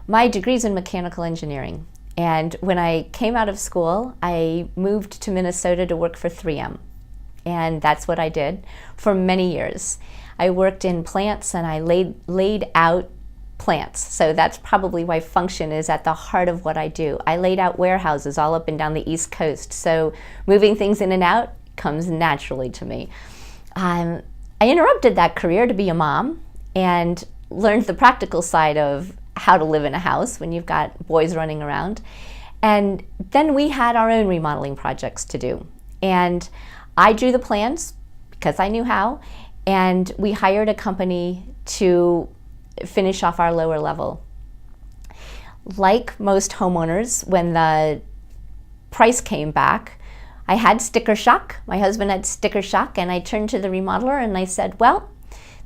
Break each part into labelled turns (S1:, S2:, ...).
S1: My degree's in mechanical engineering. And when I came out of school, I moved to Minnesota to work for 3M. And that's what I did for many years. I worked in plants and I laid out plants. So that's probably why function is at the heart of what I do. I laid out warehouses all up and down the East Coast. So moving things in and out comes naturally to me. I interrupted that career to be a mom and learned the practical side of how to live in a house when you've got boys running around. And then we had our own remodeling projects to do. And I drew the plans because I knew how, and we hired a company to finish off our lower level. Like most homeowners, when the price came back, I had sticker shock. My husband had sticker shock, and I turned to the remodeler and I said, well,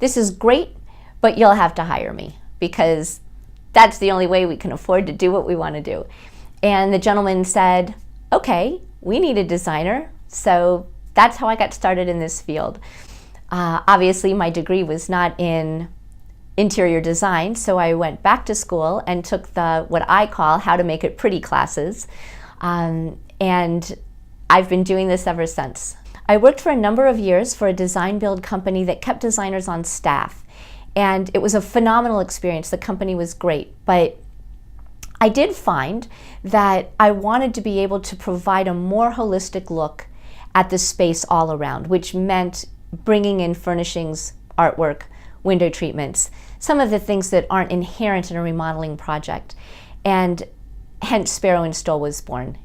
S1: this is great, but you'll have to hire me because that's the only way we can afford to do what we want to do. And the gentleman said, okay, we need a designer. So that's how I got started in this field. Obviously, my degree was not in interior design, so I went back to school and took the what I call how to make it pretty classes. And I've been doing this ever since. I worked for a number of years for a design build company that kept designers on staff. And it was a phenomenal experience. The company was great. But I did find that I wanted to be able to provide a more holistic look at the space all around, which meant bringing in furnishings, artwork, window treatments, some of the things that aren't inherent in a remodeling project. And hence Sparrow and Stoll was born.